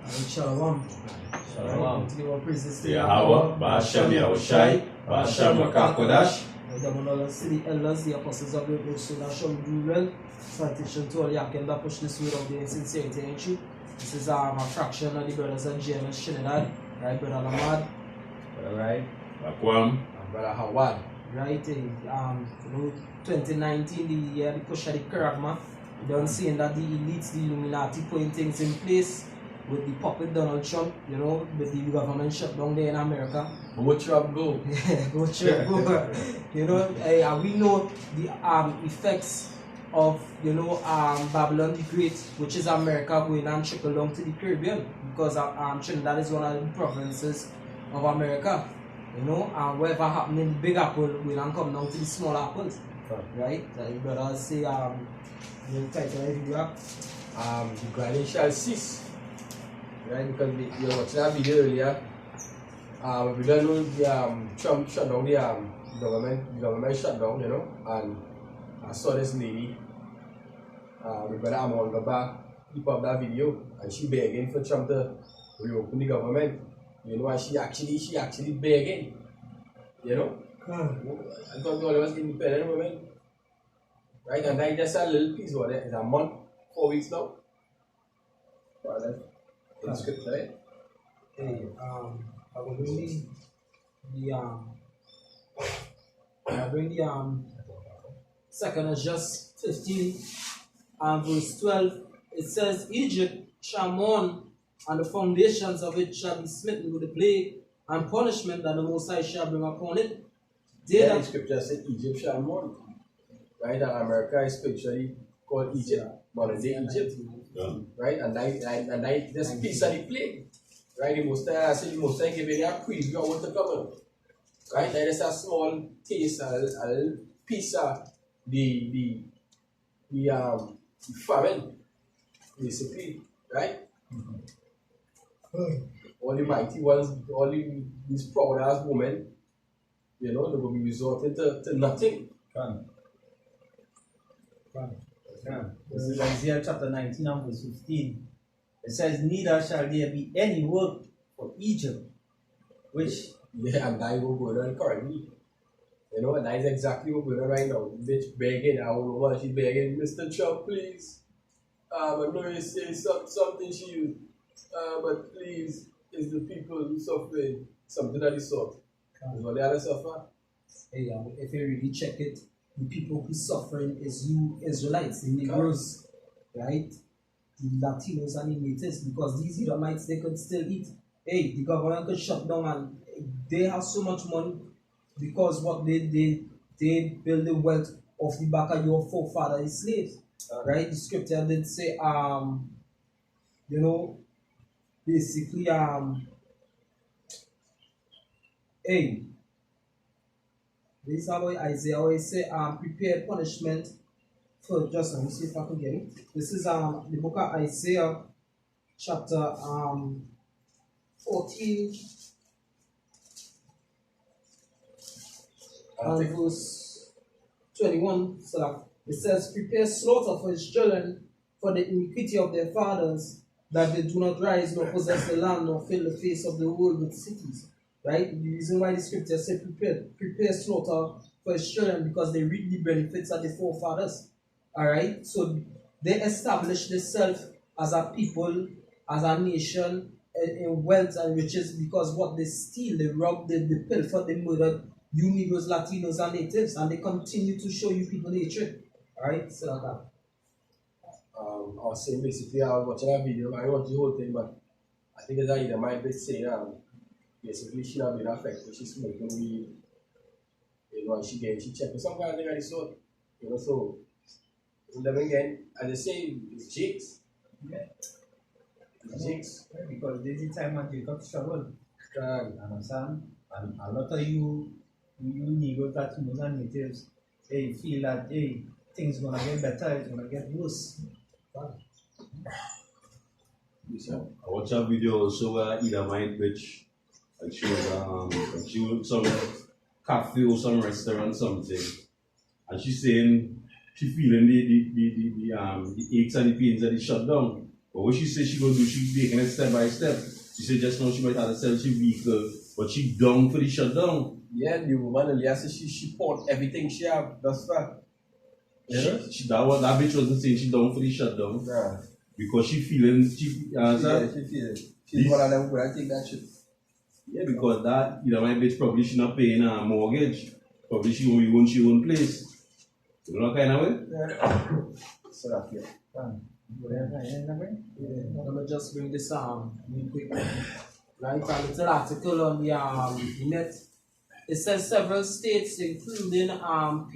Shalom. Shalom. Give our praises to Yahweh, Ba'ashem Yahushai, Ba'ashem Makakodash. The Monolas, the elders, the apostles of the Apostle, Nashon Durel, citation to all Yakim that push this word of the insincerity and truth. This is a fraction of the brothers of James Shinadad, right, Brother Lamad. Alright. Bakwam. Brother Howard. Right, 2019, the year the push of the Karagma. You don't see that the elites, the Illuminati putting things in place with the puppet Donald Trump, you know, with the government shut down there in America. Go Trump go. Go Trump go. You know, we know the effects of, you know, Babylon the Great, which is America, going and trickle down to the Caribbean, because Trinidad is one of the provinces of America. You know, and whatever happened in the Big Apple will not come down to the small apples. Right? Like brothers say, the title of the video. The grinding shall cease. Right? Because you were watching that video earlier. We don't know the Trump shut down the government shut down, you know, and I saw this lady, my brother Amon Gaba, he put up that video and she begging for Trump to reopen the government. You know, and she actually begging. You know? I thought all of us independent women. Right? And I just a little piece of it. It's a month, 4 weeks now. In script, right? Hey, I will bring the second is just 15 and verse 12. It says, Egypt shall mourn, and the foundations of it shall be smitten with the plague and punishment that the Most High shall bring upon it. The scripture said Egypt shall mourn. Right? And America is spiritually called Egypt, modern day Egypt. Yeah. Right? And I this piece of the plague. Right? The Most High giving a preview of what to come. Right? There is a small taste, a little piece of the famine, basically. Right? All the mighty ones, all these proud ass women, you know, they will be resorting to nothing. This is Isaiah chapter 19 and verse 15. It says, neither shall there be any work for Egypt, which... Yeah, and that will go on currently. You know, and that is exactly what we're doing right now. Bitch begging, I don't know what she's begging. Mr. Trump, please. I know you say something to you, but please, is the people suffering something of the sort? Is what they are suffer? Hey, if you really check it, the people who suffering is you Israelites, the Negroes, right? The Latinos and the natives, because these Edomites, they could still eat. Hey, the government could shut down and they have so much money because what they build the wealth off the back of your forefathers slaves. Right? The scripture did say, you know, basically, hey, this is how Isaiah always say, prepare punishment for just, let me see if I can get it. This is the book of Isaiah, chapter 14, and verse 21. So it says, prepare slaughter for his children for the iniquity of their fathers, that they do not rise nor possess the land nor fill the face of the world with cities. Right? The reason why the scripture said prepare slaughter for his children, because they reap the benefits of the forefathers. Alright? So they established themselves as a people, as a nation, in wealth and riches, because what they steal, they rob, they pilfer, they murder you Negroes, Latinos, and natives, and they continue to show you people hatred. Alright? So that. I was saying basically, I was watching that video, I watched the whole thing, but I think it's either my bit saying basically she have been affected, she's smoking weed, you know, and she checked for some kind of thing of the sort, you know, so then again, as I say, it's jigs. Yeah. It's jigs. Because this is the time when you got struggle. Understand? And a lot of you Negroes, Latinos, and natives, they feel that, hey, things gonna get better, it's gonna get worse. I watched a video also where Edomite bitch, like she was some cafe or some restaurant something, and she's saying she feeling the aches and the pains that the shutdown. But what she said she gonna do, she taking it step by step. She said just now she might have to sell she vehicle, but she down for the shutdown. Yeah, the woman earlier said she poured everything she have thus far. Yeah? That bitch wasn't saying she down for the shutdown. Nah. Because she feeling she Yeah, she feel it. She's one of them who I take that shit. yeah, because that my bitch probably she not paying a mortgage. Probably she only own she own place. You know that kind of way? Yeah. So that yeah. Let me just bring this real quick. Right, a little article on the net. It says several states, including PA,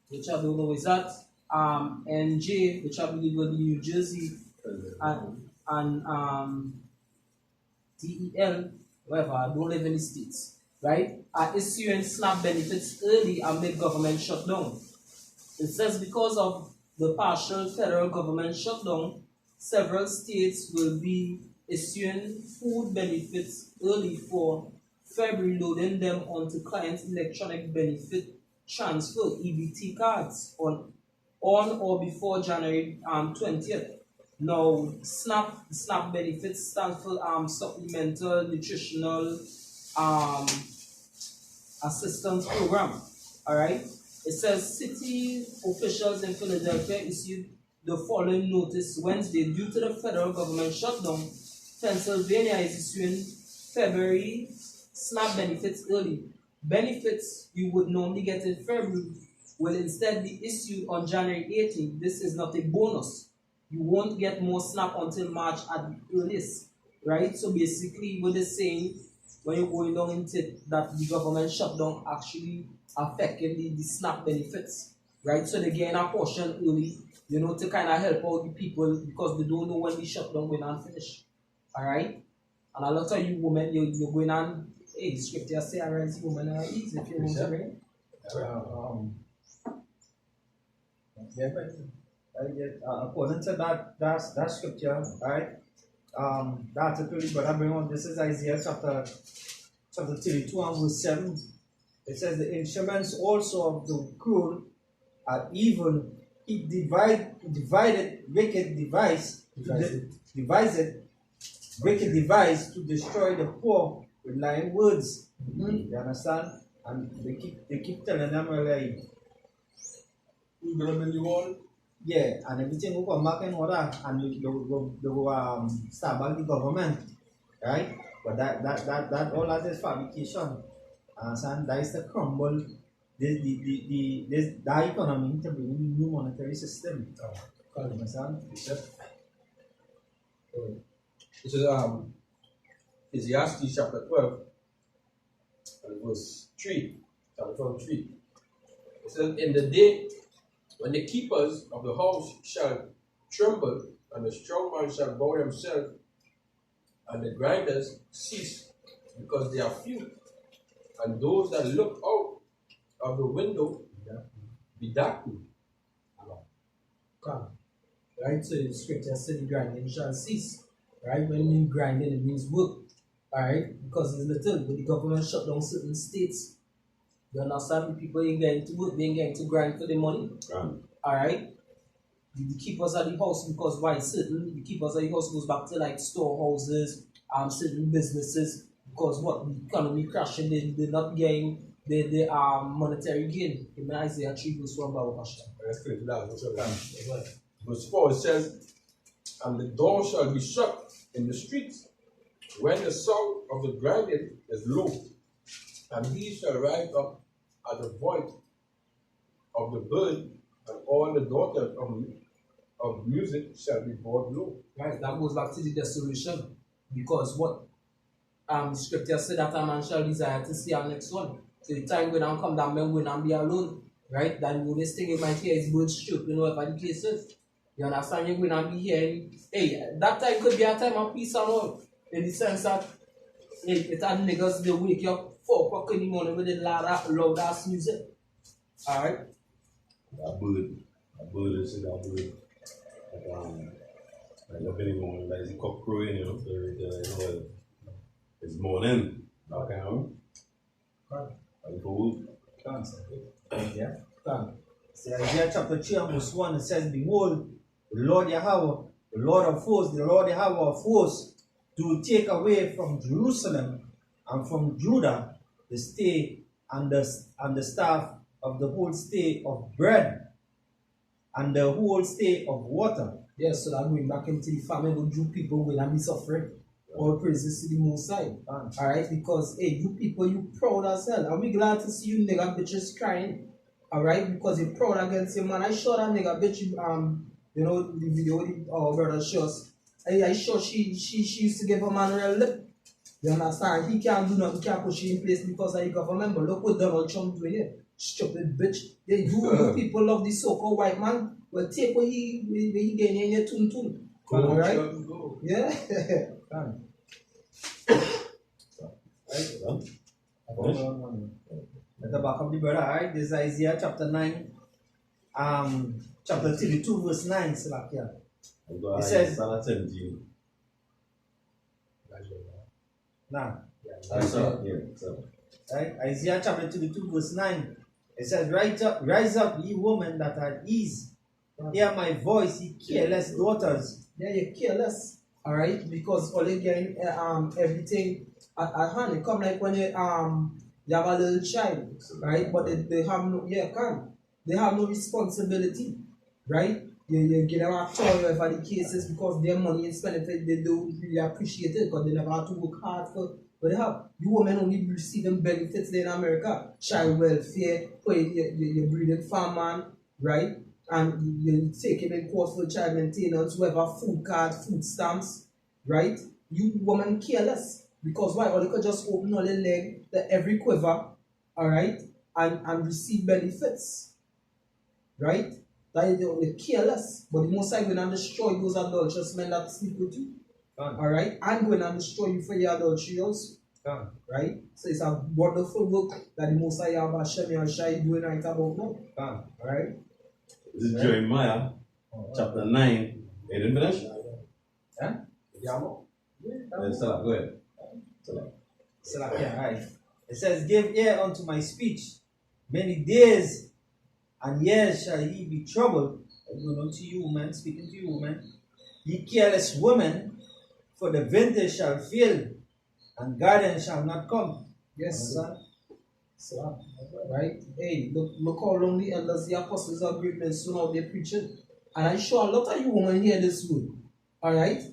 which I don't know is that, NJ, which I believe will be New Jersey, and DEL, whatever, I don't live in the states, right, are issuing SNAP benefits early amid government shutdown. It says because of the partial federal government shutdown, several states will be issuing food benefits early for February, loading them onto clients' electronic benefit transfer (EBT) cards on or before January 20th. Now, SNAP benefits stand for Supplemental Nutritional Assistance Program. All right. It says city officials in Philadelphia issued the following notice Wednesday due to the federal government shutdown. Pennsylvania is issuing February SNAP benefits early. Benefits you would normally get in February will instead be issued on January 18th. This is not a bonus. You won't get more SNAP until March at the earliest, right? So basically, what they're saying when you're going down into that the government shutdown actually affecting the SNAP benefits, right? So they gain a portion early, to kind of help out the people because they don't know when the shutdown will not finish, all right? And a lot of you women, you're going on, hey, the scripture say, arise, women are easy if you want to read. According to that scripture, right? The article but I bring on this is Isaiah chapter 32 and verse 7. It says the instruments also of the cruel are evil. It divided wicked device wicked device to destroy the poor with lying words. You understand? And they keep telling them like Who's gonna build the wall? yeah, and everything will come back in order and they will start back the government. Right? But that all that is fabrication. And that is the crumble the economy to bring in new monetary system. Understand? This is Ecclesiastes chapter 12 and verse 3. Chapter 12, 3. It says, in the day when the keepers of the house shall tremble, and the strong man shall bow himself, and the grinders cease, because they are few, and those that look out of the window be darkened. Come. Right? So the scripture said the grinding shall cease. Right? When you mean grinding, it means work. Alright? Because it's little, but the government shut down certain states. You understand? The people ain't getting to work, they ain't getting to grind for the money. Alright? The keepers of the house, because why? Certain the keepers of the house goes back to like storehouses, certain businesses, because what the economy crashing, they're not getting the monetary gain. In Isaiah 3 verse 1 Bible Pastor. Let's get to that. Verse 4 it says, and the door shall be shut in the streets when the sound of the grinding is low, and he shall rise up at the voice of the bird, and all the daughters of music shall be brought low. Right? That goes back to the desolation. Because what the scripture said that a man shall desire to see our next one. So the time when I come down, man will not be alone. Right? That the only thing you might hear is birds chirping whatever the case is. You understand? You're going to be hearing, hey, that time could be a time of peace and all. In the sense that, hey, it had niggas, they wake you up 4 o'clock in the morning with the loud ass music. Alright? That bird is that bird. Like up in the morning, like the cock crowing, it's morning. Okay, Yeah. So Isaiah chapter 3 and verse 1 it says, behold, the Lord Yahweh the Lord of hosts, the Lord Yahweh of hosts, to take away from Jerusalem and from Judah the stay and the staff of the whole stay of bread and the whole stay of water. Yes, so that going back into the famine, the Jew people will not be suffering. All praises to the Most High. Alright, because hey, you people, you proud as hell. And we glad to see you nigga bitches crying. Alright, because you're proud against him, man. I saw that nigga bitch, you know, the video our brother shows. I sure she used to give a man real lip. You understand? He can't do nothing, can't push you in place because of the government. But look what Donald Trump doing here. Stupid bitch. They do the people love the so-called white man. Well, take what he gain in your tune. Alright? Yeah. At the back of the brother, alright, this is Isaiah chapter 9, chapter 32, verse 9. It says, right, Isaiah chapter 32, verse 9. It says, rise up, ye women that are at ease. Hear my voice, ye careless daughters. Yeah, you're careless. Alright, because all you getting everything at hand. It come like when you have a little child, right? But they have no they have no responsibility, right? You get them a toy whatever the case is because their money is spent they don't really appreciate it because they never have to work hard for what they have. You women only receiving benefits in America, child welfare, you breeding farmman, right? And you take him in course for child maintenance, whoever food card, food stamps, right? You woman careless. Because why? Or they could just open all the leg, every quiver, alright, and receive benefits. Right? That is the careless. But the Most High going to destroy those adulterous men that sleep with you. Alright? And going to destroy you for your adultery also. Right? So it's a wonderful work that the Most High Hashem Yahshua is doing right about now. Alright? This is Jeremiah chapter 9. You didn't finish? Yeah? Go ahead. Right. It says, give ear unto my speech. Many days and years shall ye be troubled. Going to you, woman, speaking to you, woman. Ye careless women, for the winter shall fail, and garden shall not come. Yes, sir. So, right? Hey, look how long the elders, the apostles are great men soon out there preaching. And I'm sure a lot of you women hear this word. Alright?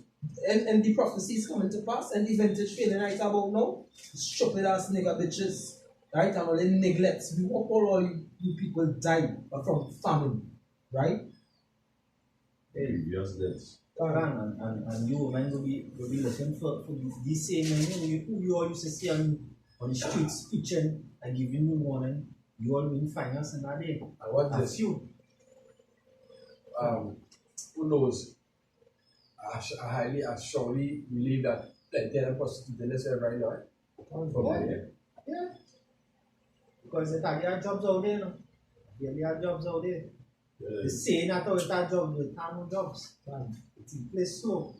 And the prophecy is coming to pass, and the vintage failing right about now. Stupid ass nigga bitches. Right? And all the neglects. We hope all you people die from famine. Right? Hey, just this. And you women will be listening for this same men who you all used to see on the streets preaching and giving you warning. You all will find us in that day. I want A this. few. Who knows? I strongly believe that plenty of prostitutes in this right now. Yeah. Because they have jobs out there, no? They have jobs out there. They say that all that jobs, they have no jobs. It's in place slow.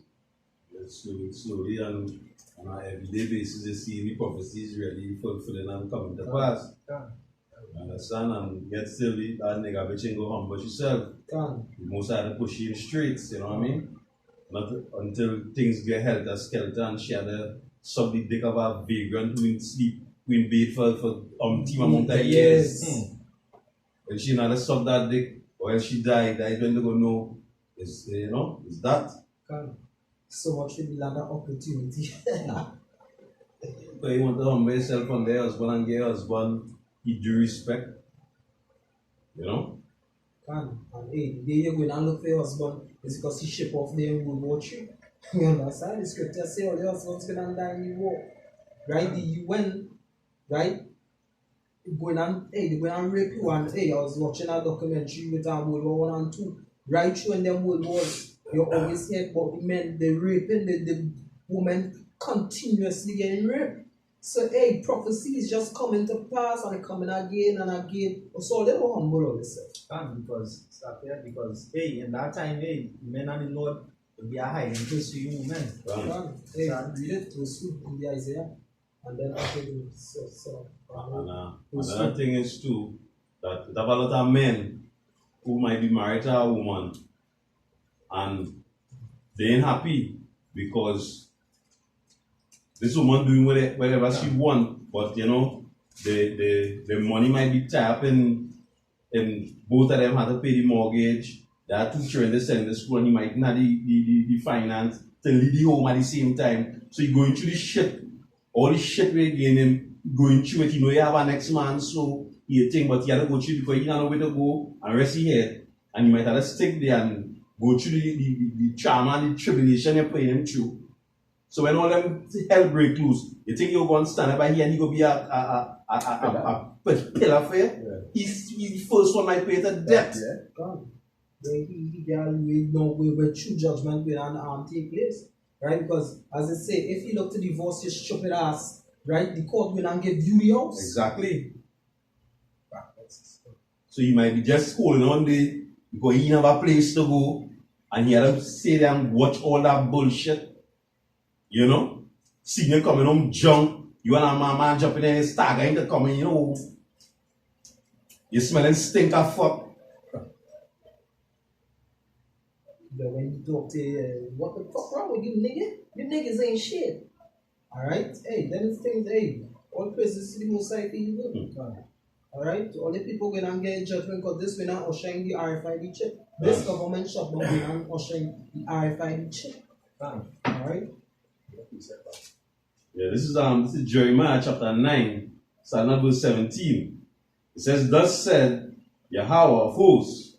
Slowly and on an everyday basis, you see the prophecies really fulfilling and coming to pass. You understand? And yet still, that nigga bitch ain't go humble yourself. The Most High to push you in the streets, you know what I mean? Not until things get helter skelter and she had to suck the dick of a vagrant who in sleep, who in bed for team amount of years. When she not to suck that dick, or when she died, I don't go know. It's, you know, it's that. So much for the lack of opportunity. So you want to humble yourself from their husband and get your husband, give due respect. You know? And hey, the day you're going and look for your husband is because he ship off there in World War III. You understand? The scripture say all your husbands going to die in the war. Right? The UN, right? They're going and rape you. And hey, I was watching a documentary with World War I and II. Right through in them World Wars, you always hear about the men, they raping the women continuously getting raped. So hey, prophecy is just coming to pass and coming again and again. So they were humble all themselves. Because hey, in that time, hey, men and the Lord will be a hiding place for you, men. Hey, read it to school in the Isaiah, and then after you another thing is too that there are a lot of men who might be married to a woman and they ain't happy because this woman doing whatever she want, but you know, the money might be tied up in both of them have to pay the mortgage. There are 2 children they send to school and you might not the finance to leave the home at the same time. So you're going through the shit. All the shit we're getting going through it, you know you have a next man, so you think, but you have to go through because you don't know where to go and rest your head. And you might have to stick there and go through the trauma and the tribulation you're putting him through. So when all them hell break loose, you think you're going to stand up by here and you're going to be a pillar for you? Yeah. He's the first one might pay the debt. Yeah. God. Where true judgment will take place. Right? Because as I say, if you look to divorce your stupid ass, right, the court will not give you the house. Exactly. So you might be just holding on there because you have a place to go and you have to sit there and watch all that bullshit. You know? See you coming home drunk, you and a man jumping in his stagger into coming, you know. You smelling stink of fuck. But when you talk to what the fuck wrong with you, nigga? You niggas ain't shit. Alright? Hey, then it's things, hey, all praises to the Most High for you good. Alright? All the people going to get judgment because this will not ushering the RFID chip. This government shutdown will not ushering the RFID chip. Alright? Yeah, this is Jeremiah chapter 9, starting at verse 17. It says, Thus said Yahweh of hosts,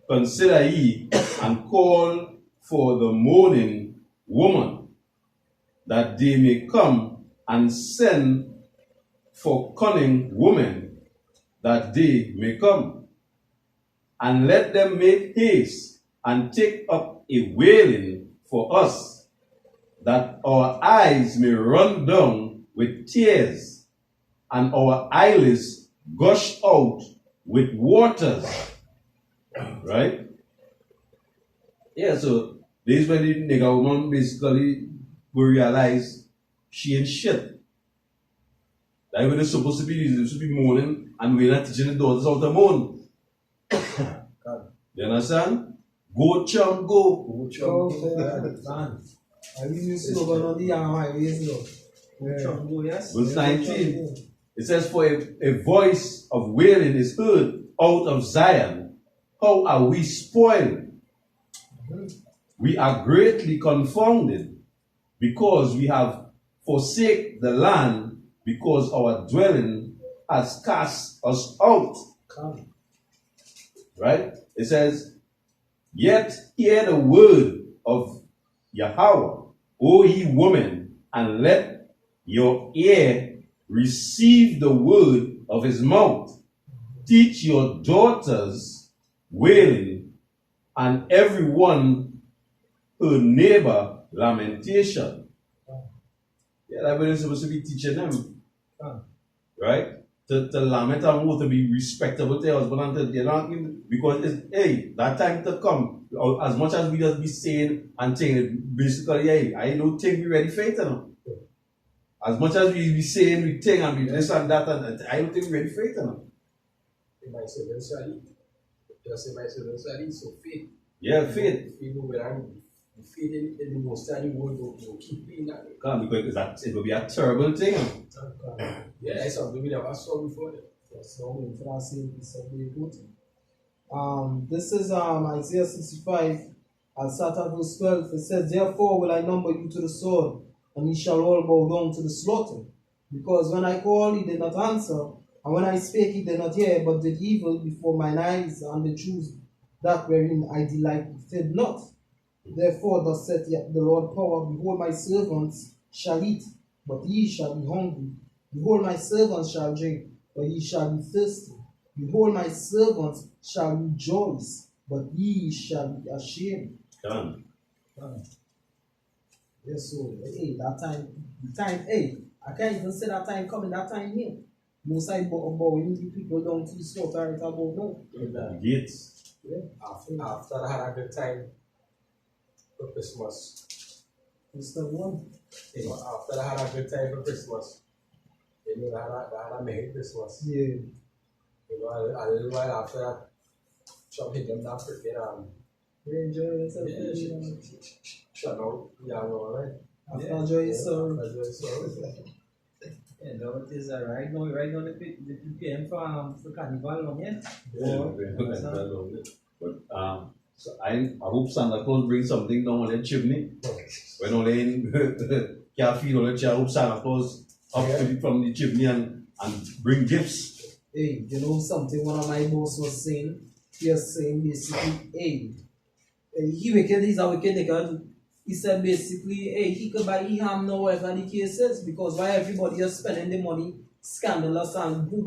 consider ye and call for the mourning woman, that they may come and send for cunning women, that they may come. And let them make haste and take up a wailing for us, that our eyes may run down with tears, and our eyelids gush out with waters. Right? Yeah, so this is when the nigga woman basically will realize she ain't shit. That when it's supposed to be mourning and we're not teaching the daughters how to mourn. You understand? Go chum go. Go chum. I mean, you slogan on the highways, though. Yes. Verse 19. It says, For a voice of wailing is heard out of Zion. How are we spoiled? We are greatly confounded, because we have forsaken the land, because our dwelling has cast us out. Right? It says, Yet hear the word of Yahweh, O ye women, and let your ear receive the word of his mouth. Teach your daughters wailing, and everyone her neighbor lamentation. Yeah, that's what it's supposed to be teaching them. Right? To lament and more, to be respectable to your husband, and to, you know, because it's, hey, that time to come, as much as we just be saying and saying, basically, hey, I don't think we're ready for it, you know. As much as we be saying we think and we this and that, and I don't think we're ready for it, you know. So faith. Yeah, faith. Faith in the most high word will keep being that. Because it will be a terrible thing. Yeah, it's something we never saw before. This is Isaiah 65, and start at verse 12. It says, Therefore will I number you to the sword, and ye shall all bow down to the slaughter. Because when I called, he did not answer, and when I spake, he did not hear, but did evil before mine eyes, and the truth that wherein I delighted not. Therefore thus saith the Lord power, Behold, my servants shall eat, but ye shall be hungry. Behold, my servants shall drink, but ye shall be thirsty. Behold, my servants shall rejoice, but ye shall be ashamed. Done. Yes, so, hey, the time, hey, I can't even say that time coming, that time here. Most I bowing the people down to the slaughter, it's about now. Gates. Yeah. After I had a good time for Christmas. It's the one. After I had a good time for Christmas. You know, I had a Merry Christmas. Yeah. You know, a little while after that, Trump hit them that freaking You enjoy yourself. Shut down. Yeah, no, right? After Joy serve. Yeah, that is right now the PPM for Carnival long yet. But so I hope Santa Claus brings something down on the chimney. When all in caffeine or I hope Santa Claus up from the chimney and bring gifts. Hey, you know something one of my boss was saying? He was saying basically, hey, he's a wicked nigga. He said basically, hey, he could buy ham now, whatever the case is, because why everybody is spending the money scandalous and who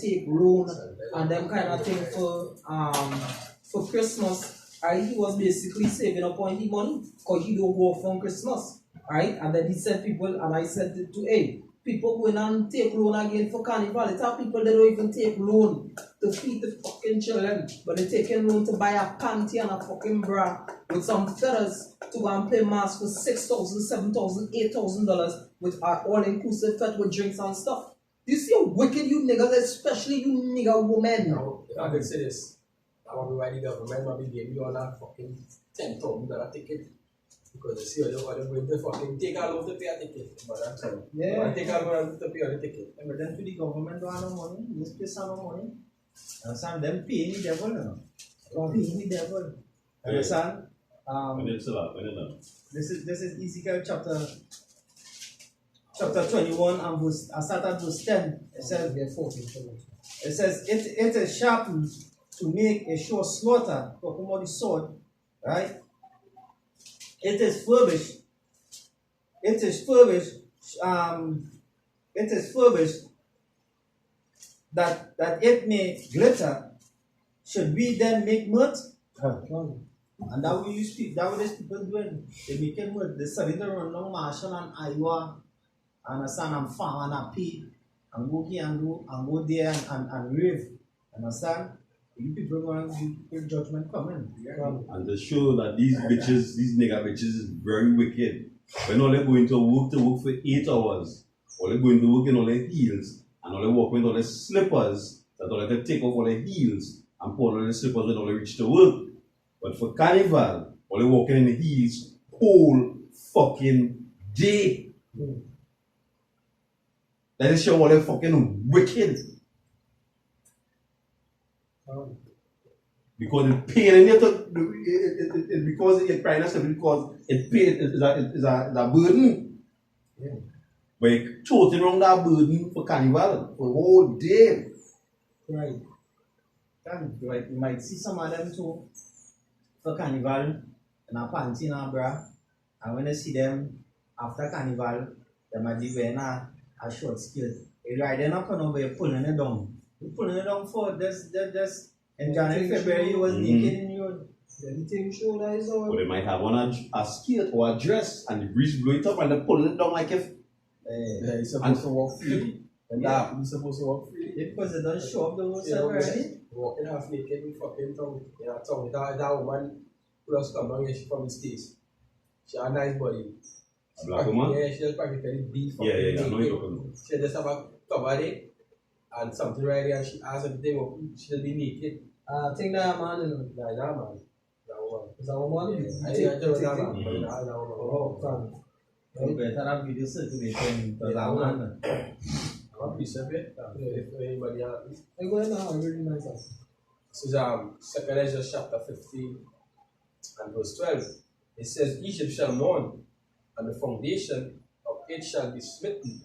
take loan and them kind of thing for Christmas. Alright, he was basically saving up on his money because he don't go off on Christmas. Alright, and then he said people, and I said to hey, people go in and take loan again for Carnival. It's how people they don't even take loan to feed the fucking children, but they taking loan to buy a panty and a fucking bra with some feathers to go and play mass for $6,000, $7,000, $8,000 with all-inclusive fed with drinks and stuff. Do you see how wicked you niggas, especially you nigga women? Now, if I could say this, I want to write the government might be giving you all that fucking $10,000 ticket. Because they see you're going to fucking take all of to pay a ticket. But that's all. Yeah. Take all of to pay a ticket. But then to the government don't have no money, just pay some money. Understand? Them paying the devil, you know. Paying the devil. Understand? When it's This is Ezekiel chapter 21 and verse. I start at verse 10. It says, it is sharpened to make a sure slaughter, talking about the sword, right? It is furbished. It is furbished. It is furbished that it may glitter. Should we then make mirth? And that way you speak. That way these people doing. They making mirth. They study the run down Marshall and Iowa, understand, and farm and pay, and go here and go there and rave. Understand? You people going to judgment coming. And to show that these bitches, these nigga bitches is very wicked. When all they going to work for 8 hours, all they going to work in all their heels, and all they walk with all their slippers, that all they take off all their heels and put all their slippers when all they reach to work. But for Carnival, all they walking in the heels whole fucking day. That is show all they fucking wicked. Because it pain in it, because it's crying because it pain is a burden. Yeah. But you're toting around that burden for Carnival for the whole day. Right. Like you might see some of them too for Carnival and a panty and a bra, and when you see them after Carnival, they might be wearing a short skirt. You're riding up and over, you're pulling it down. You're pulling it down for just in January, February, you was naked in your. Anything show that is all. But they might have on a skirt or a dress and the breeze blow it up and they pull it down like if. Yeah, you're supposed to walk freely. And that, you're supposed to walk freely. Because they don't show up the whole You know, already. walking half naked in fucking town. You know, town. That woman who has come down here, she from the States. She has a nice body. A black woman? Yeah, she has practically beef. Yeah, I know you're talking about. She just have a cover there and something right there and she has everything, she'll be naked. I think that man, you know. Like that man. That woman. Is that one? I think that man. Mm. That woman. Oh, fine. You better have video circulating to that one. I'm pretty sure if anybody else. I go ahead now, I really nice. This is 2 Ezra chapter 15 and verse 12. It says, Egypt shall mourn, and the foundation of it shall be smitten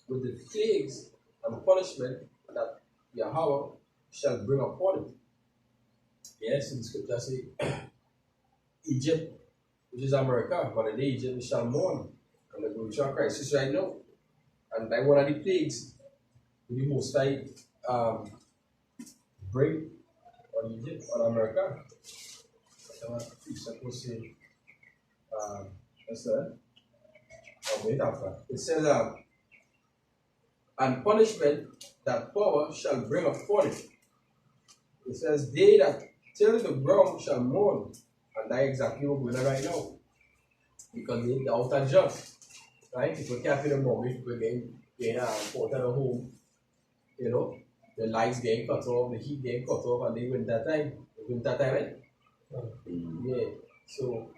with the plagues and punishment that Yahweh shall bring upon it. Yes, in the scripture say, Egypt, which is America, but in the Egypt shall mourn, and the going through a crisis right now. And like one of the plagues, the Most High bring on Egypt, on America. It's supposed to say, what's that? Oh, wait after. It says, and punishment that power shall bring upon it. It says, they that till the ground shall mourn. And that's exactly what we're doing right now. Because they're out of job. Right? People can't pay the mortgage, people getting put at home. You know, the lights getting cut off, the heat getting cut off, and they winter time, right? Yeah. So,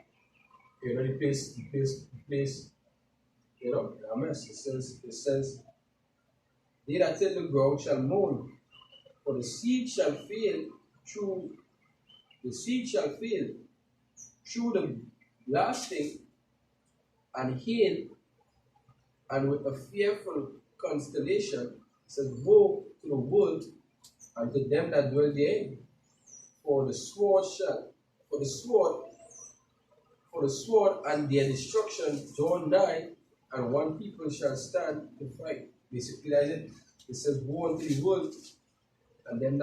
the place, a mess. It says, they that till the ground shall mourn, for the seed shall fail through the blasting and hail, and with a fearful constellation, it says, woe to the world and to them that dwell therein. For the sword shall, for the sword and their destruction draw nigh, and one people shall stand to fight. Basically, that's it. It says, woe unto the world and them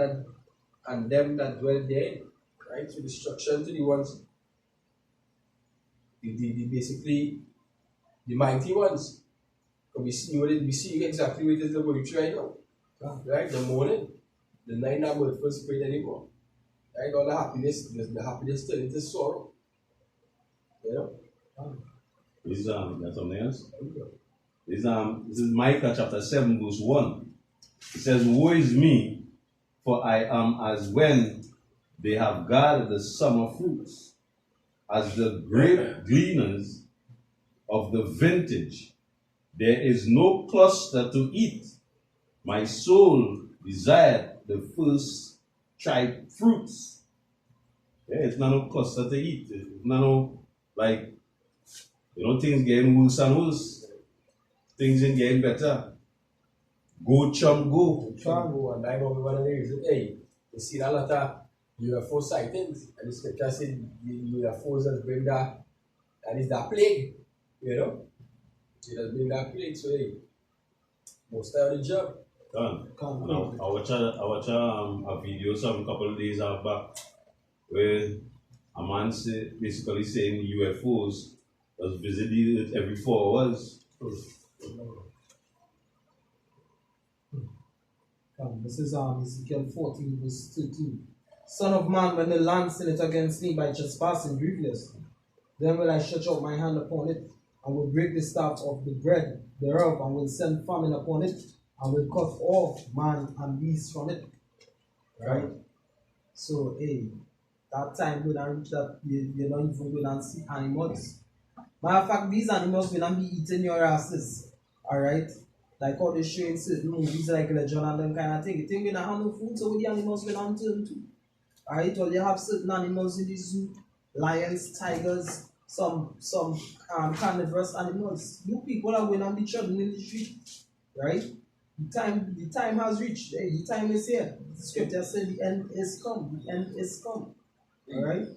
that dwell therein. Right? So destruction to the ones, basically the mighty ones. Because we see exactly what it is going through right now. Right? The morning, the night not going to spread anymore. Right? All the happiness turned into sorrow. You know? This is got something else. This is Micah chapter 7, verse 1. It says, woe is me, for I am as when they have gathered the summer fruits, as the grape gleaners of the vintage. There is no cluster to eat. My soul desired the first ripe fruits. Yeah, it's not no cluster to eat. It's not no, like, things getting worse and worse. Things ain't getting better. Go chum go. And I know one of the reasons, you see a lot of UFO sightings, and the scripture says the UFOs that bring that is that plague, It has bring that plague, so most of the job. Done. I watch a video some couple of days back where a man basically saying UFOs was visit the earth every 4 hours. This is Ezekiel 14, verse 13. Son of man, when the land sinneth against me by trespassing grievously, then will I stretch out my hand upon it, and will break the staff of the bread thereof, and will send famine upon it, and will cut off man and beast from it. Right? So, that time when I reach that, you're not even going to see animals. Matter of fact, these animals will not be eating your asses. Alright? Like how they show in certain movies like Legend and them kind of thing. You think we don't have no food, so the animals will not turn to. Alright? Or you have certain animals in the zoo, lions, tigers, some carnivorous animals. You people are going to be trotting in the street. Right? The time has reached. The time is here. The scripture said the end is come. The end is come. Alright?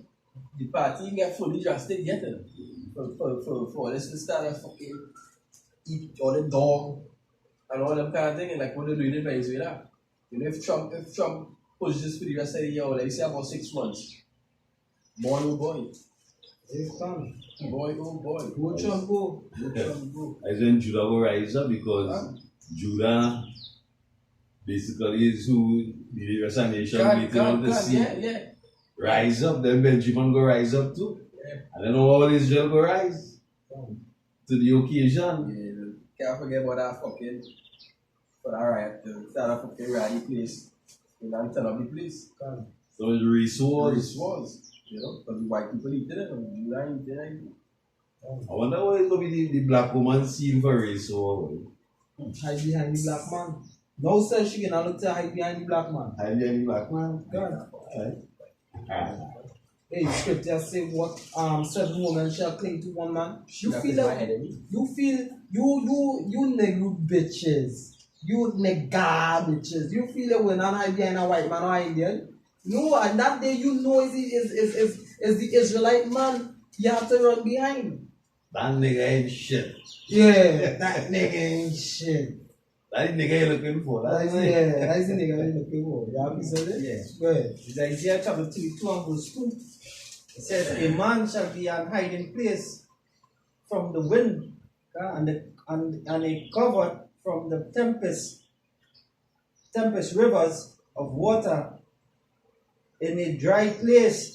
The party get fully drastic getting for this to start a fucking eat all the dog and all them kind of thing, and like what they're doing in Venezuela. If Trump pushes for the rest of the year, like say about 6 months. Boy oh boy. It's come. Boy oh boy. Go Trump go. As when Judah will rise up, because Judah basically is who the resignation meeting of the sea. Yeah. Rise up, then Benjamin go rise up too. Yeah. And then all Israel go rise to the occasion. Yeah, can't forget about that fucking for that riot, to start a fucking rally place and turn up the place. So it's resource. Because the white people eat it and you ain't there. I wonder what is going to be the black woman scene for race or Hide behind the black man. No such thing, I look to hide behind the black man. hide behind the black man. God. Alright. Hey, scripture say what 7 women shall cling to one man. You That feel is my like enemy. you nigga bitches. You nigga bitches. You feel it when I hide behind a white man or Indian? No, and that day you know is the Israelite man you have to run behind. That nigga ain't shit. Yeah, that nigga ain't shit. That nigga ain't looking for. That's it. Yeah, that's the nigga I'm looking for. You happy with it? Yeah. Go ahead. It's Isaiah chapter 32 and verse 2. It says, a man shall be an hiding place from the wind, and a cover from the tempest rivers of water, in a dry place,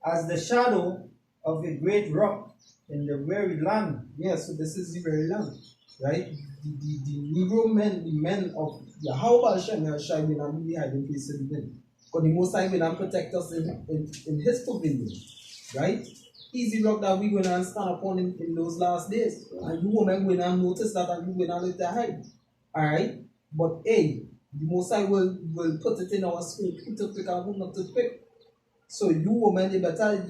as the shadow of a great rock in the weary land. Yeah, so this is the very land, right? The Negro men, the men of Yahweh Hashem are shining and the hiding place in the wind. But the Most High will and protect us in His pavilion, right? Easy rock that we going to stand upon in those last days. And you women going to notice that and you going to let that hide. Alright? But hey, the Most High will put it in our spirit, who to pick and who not to pick. So you women, you better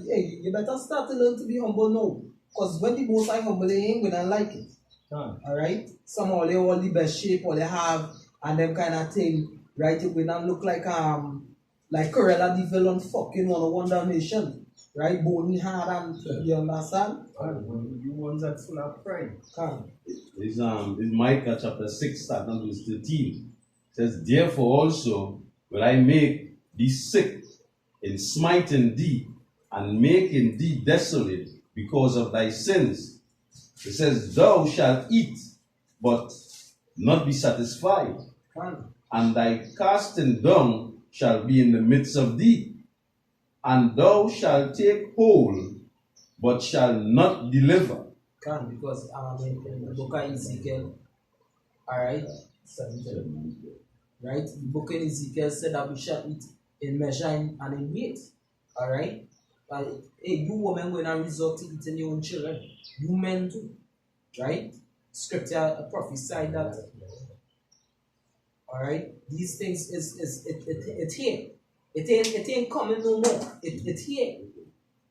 start to learn to be humble now. Because when the Most High humble, they ain't going to like it. Alright? Somehow they all the best shape, all they have, and them kind of thing, right? It will not look like Corella the villain fucking One Dalmatian, right? Bony hard and you understand? You ones that full of pride. It's Micah chapter 6, start number 13. It says, therefore also will I make thee sick in smiting thee and making thee desolate because of thy sins. It says, thou shalt eat, but not be satisfied, and thy casting down shall be in the midst of thee, and thou shalt take hold, but shall not deliver. Because in the book of Ezekiel, alright, right? The book of Ezekiel said that we shall eat in measure and in weight, alright? Hey, you women going to resort to eating your own children, you men too, right? Scripture prophesied that. Alright, these things it's here. It ain't coming no more. It's here.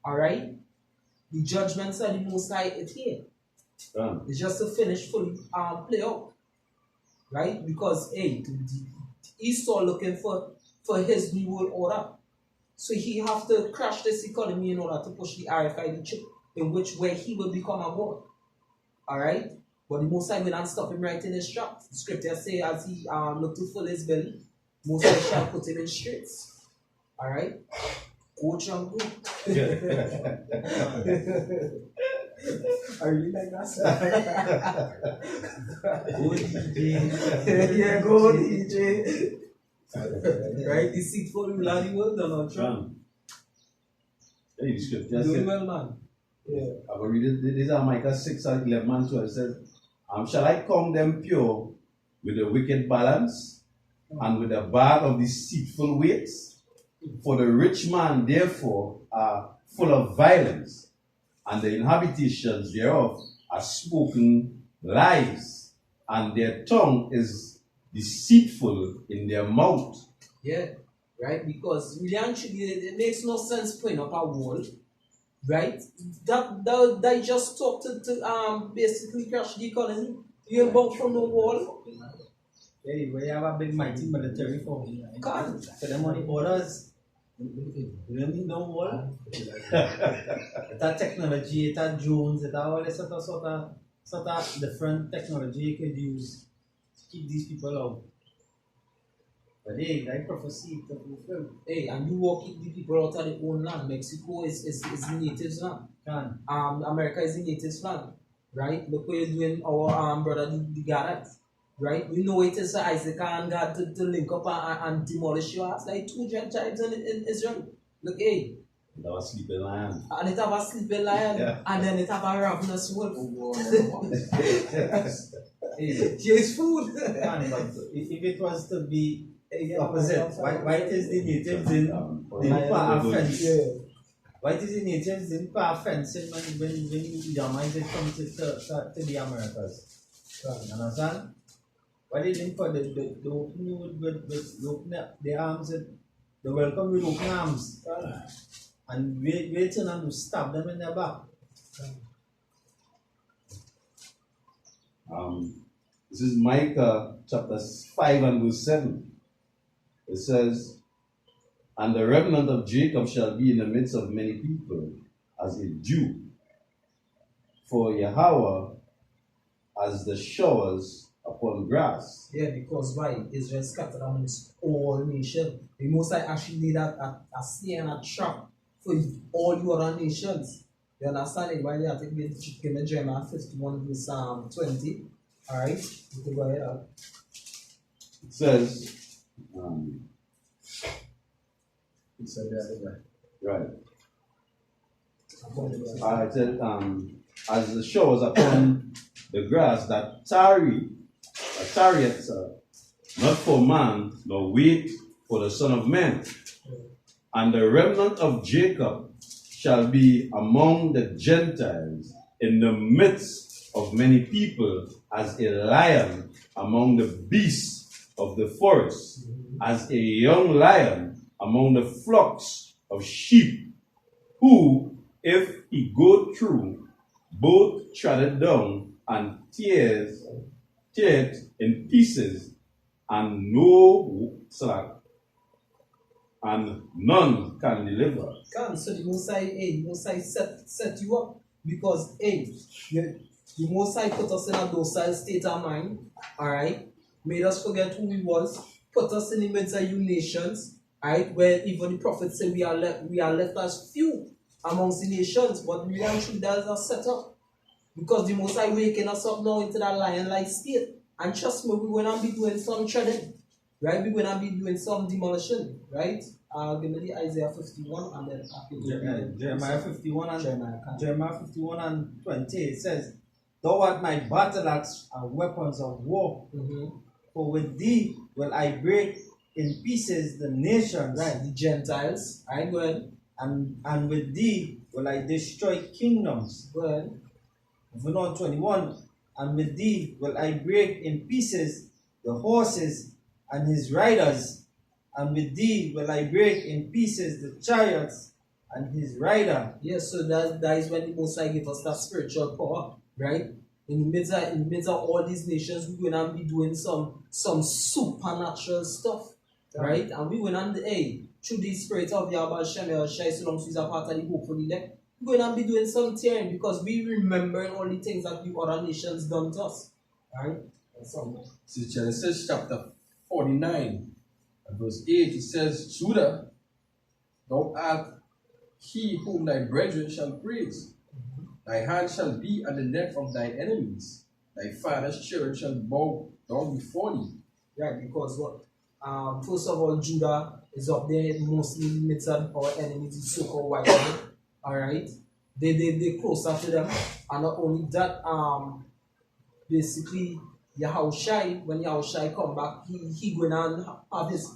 Alright? The judgments of the Most High, it's here. It's just to finish fully play out. Right? Because hey, Esau looking for his new world order. So he have to crash this economy in order to push the RFID chip in which way he will become a god. Alright? But the Most High will not stop him right in his tracks. The scripture say as he look to fill his belly, Most High shall put him in straits. Alright? Go jungle. I really like that song. Go DJ. Yeah, go DJ. Right? The deceitful bloody world are not true. Hey, the scripture Doing said, well, man. Yeah. I will read it. These are Micah 6 and 11 and 12. It says, shall I count them pure with a wicked balance and with a bag of deceitful weights? For the rich man therefore are full of violence, and the inhabitations thereof are spoken lies, and their tongue is deceitful in their mouth. Yeah, right? Because really actually it makes no sense putting up a wall, right? That they just talk to basically crash the economy. You ain't bought from no wall. Hey, we have a big mighty military for so the money orders. You don't need no wall. That technology, that drones, that all this sort of different technology you could use to keep these people out. But hey, like prophecy to fulfill. Hey, and you walk the people out of their own land. Mexico is the natives land. America is the natives land. Right? Look what you're doing, our brother the Garrett. Right? We know it is Isaac and God to link up and demolish your house. Like 2 tribes in Israel. Look, hey. It have a sleeping lion. And it have a sleeping lion. Yeah. And then it have a ravenous wolf. Here's food. If it was to be opposite, why it is the natives didn't put a fence? Why it is the natives didn't put a fence when the Yamites come to the Americas? You understand? Why they didn't put the open with the arms, the welcome with open arms, and waiting and to stab them in their back? This is Micah chapter 5 and verse 7. It says, and the remnant of Jacob shall be in the midst of many people as a dew, for Yahweh as the showers upon grass. Yeah, because why? Israel scattered amongst all nations. The Most High actually made a snare and a trap for all the other nations. You understand it? Why they have to give me Jeremiah 51 verse 20. Alright? You can go ahead. It says, right. I said, as the showers upon the grass that chariots not for man, nor wait for the Son of Man. And the remnant of Jacob shall be among the Gentiles in the midst of many people, as a lion among the beasts of the forest, as a young lion among the flocks of sheep, who, if he go through, both tread down and tear it in pieces, and none can deliver. So the Most High, the Most High set you up because, the Most High put us in a docile state of mind, alright? Made us forget who we was, put us in the midst of you nations, alright? Where even the prophets say we are left as few amongst the nations, but we actually there's a setup because the Most High waking us up now into that lion-like state. And trust me, we're going to be doing some treading, right? We're going to be doing some demolition, right? Give me the Isaiah 51 and then Jeremiah 51 and Jeremiah 51 and 20. It says, "Thou art my battle axe and weapons of war. For with thee will I break in pieces the nations." Right, the Gentiles. Alright, go ahead. And with thee will I destroy kingdoms. Go ahead. Moving on 21. "And with thee will I break in pieces the horses and his riders. And with thee will I break in pieces the chariots and his rider." Yes, so that is when the Most High give us that spiritual power, right? In the midst of all these nations, we're going to be doing some supernatural stuff, right? And we went on through the spirit of Yahweh Shem Shai, so long as we're part of the hope for the elect, we're going to be doing some tearing because we remember all the things that the other nations done to us, right? So Genesis chapter 49, verse 8, it says, "Judah, thou art he whom thy brethren shall praise. Thy hand shall be at the neck of thy enemies. Thy father's children shall bow down before thee." Right, because what? First of all, Judah is up there mostly in the midst of our enemies, the so-called white men. Alright? They closer to them. And not only that, basically Yahushai, when Yahushai come back, he gonna have his